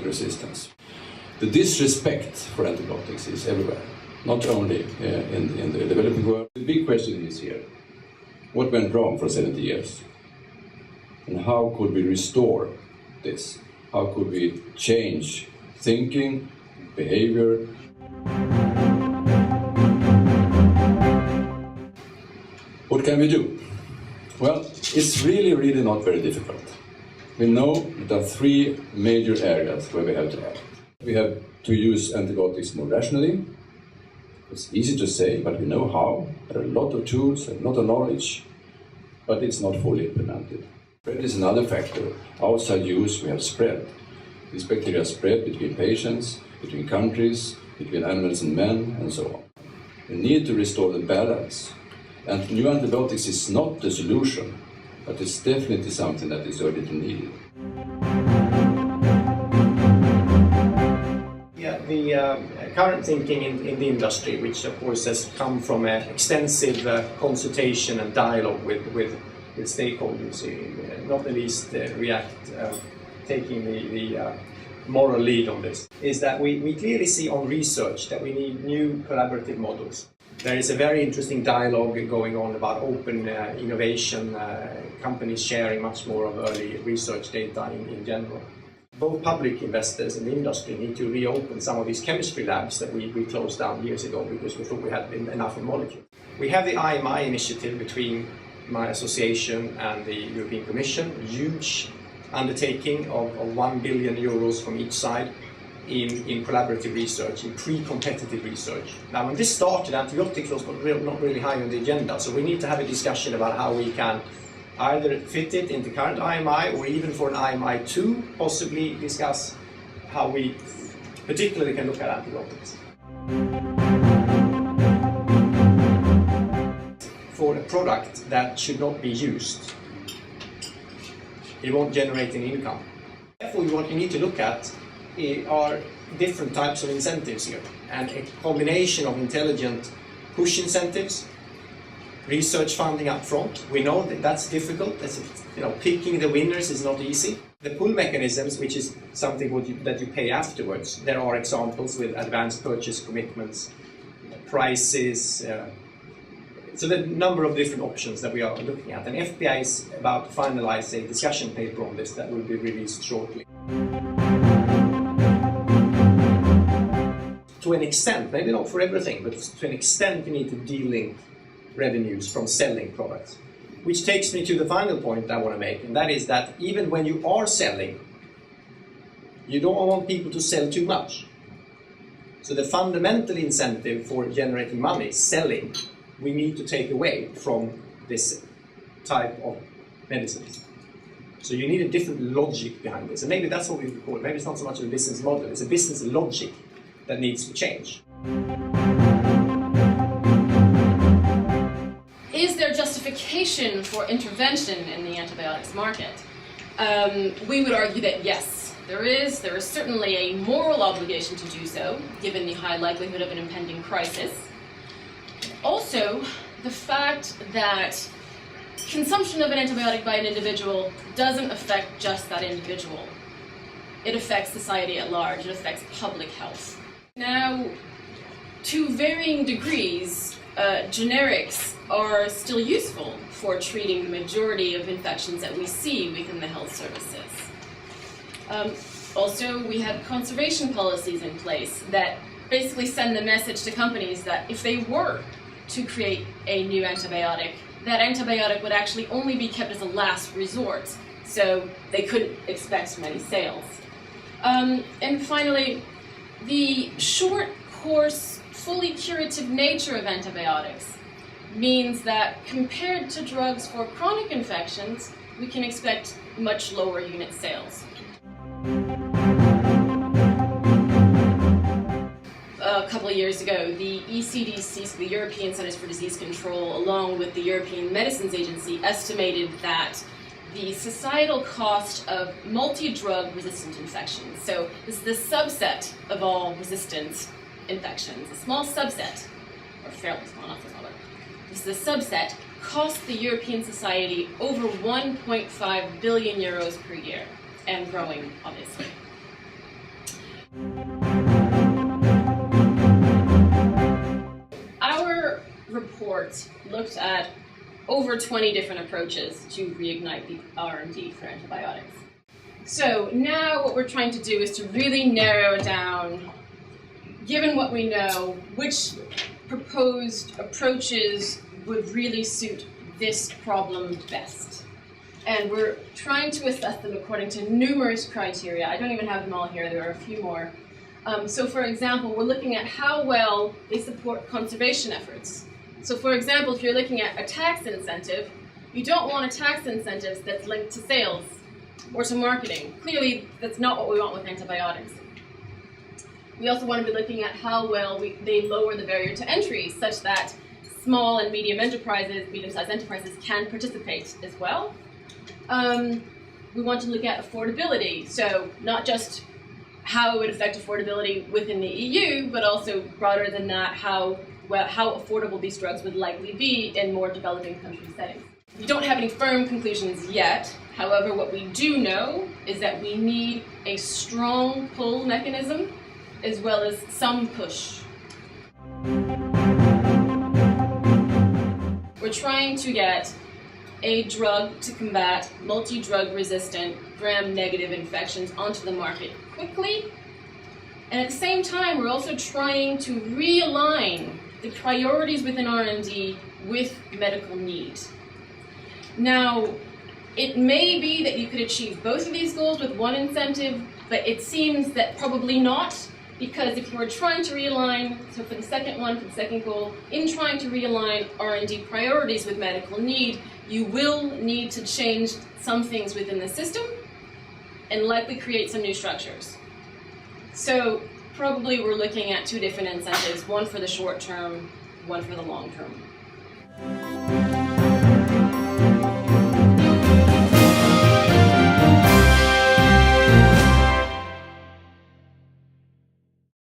resistance. The disrespect for antibiotics is everywhere, not only in the developing world. The big question is here, what went wrong for 70 years? And how could we restore this? How could we change thinking, behavior? What can we do? Well, it's really not very difficult. We know there are three major areas where we have to act. We have to use antibiotics more rationally. It's easy to say, but we know how. There are a lot of tools, a lot of knowledge, but it's not fully implemented. Spread is another factor. Outside use, we have spread. These bacteria spread between patients, between countries, between animals and men, and so on. We need to restore the balance. And new antibiotics is not the solution, but it's definitely something that is urgently needed. Yeah, the current thinking in the industry, which of course has come from an extensive consultation and dialogue with stakeholders, not the least ReAct taking the moral lead on this, is that we clearly see on research that we need new collaborative models. There is a very interesting dialogue going on about open innovation, companies sharing much more of early research data in general. Both public investors and the industry need to reopen some of these chemistry labs that we closed down years ago because we thought we had enough of molecules. We have the IMI initiative between my association and the European Commission, huge undertaking of 1 billion euros from each side in collaborative research, in pre-competitive research. Now, when this started, antibiotics was not really high on the agenda, so we need to have a discussion about how we can either fit it into current IMI or even for an IMI 2, possibly discuss how we particularly can look at antibiotics. For a product that should not be used, it won't generate any income. Therefore, what we need to look at are different types of incentives here, and a combination of intelligent push incentives, research funding up front. We know that that's difficult. Picking the winners is not easy. The pull mechanisms, which is something that you pay afterwards, there are examples with advanced purchase commitments, prices. So there are a number of different options that we are looking at, and FBI is about to finalize a discussion paper on this that will be released shortly. To an extent, maybe not for everything, but to an extent you need to de-link revenues from selling products. Which takes me to the final point I want to make, and that is that even when you are selling, you don't want people to sell too much. So the fundamental incentive for generating money, selling, we need to take away from this type of medicines. So you need a different logic behind this, and maybe that's what we call it. Maybe it's not so much a business model, it's a business logic that needs to change. Is there justification for intervention in the antibiotics market? We would argue that yes, there is. There is certainly a moral obligation to do so, given the high likelihood of an impending crisis. Also, the fact that consumption of an antibiotic by an individual doesn't affect just that individual. It affects society at large. It affects public health. Now, to varying degrees, generics are still useful for treating the majority of infections that we see within the health services. Also, we have conservation policies in place that basically send the message to companies that if they were to create a new antibiotic, that antibiotic would actually only be kept as a last resort, so they couldn't expect many sales. And finally, the short course, fully curative nature of antibiotics means that compared to drugs for chronic infections, we can expect much lower unit sales. A couple of years ago, the ECDC, so the European Centers for Disease Control, along with the European Medicines Agency, estimated that the societal cost of multi-drug resistant infections, so this is the subset of all resistant infections, a small subset, or fairly small, not so small, this is a subset, cost the European society over 1.5 billion euros per year, and growing, obviously. Our report looked at over 20 different approaches to reignite the R&D for antibiotics. So now what we're trying to do is to really narrow down, given what we know, which proposed approaches would really suit this problem best. And we're trying to assess them according to numerous criteria. I don't even have them all here, there are a few more. So for example, we're looking at how well they support conservation efforts. So for example, if you're looking at a tax incentive, you don't want a tax incentive that's linked to sales or to marketing. Clearly, that's not what we want with antibiotics. We also want to be looking at how well they lower the barrier to entry, such that small and medium-sized enterprises can participate as well. We want to look at affordability, so not just how it would affect affordability within the EU, but also broader than that, how affordable these drugs would likely be in more developing country settings. We don't have any firm conclusions yet. However, what we do know is that we need a strong pull mechanism as well as some push. We're trying to get a drug to combat multi-drug resistant gram-negative infections onto the market quickly. And at the same time, we're also trying to realign the priorities within R&D with medical need. Now, it may be that you could achieve both of these goals with one incentive, but it seems that probably not, because if you were trying to realign, so for the second goal, in trying to realign R&D priorities with medical need, you will need to change some things within the system and likely create some new structures. So probably we're looking at two different incentives, one for the short term, one for the long term.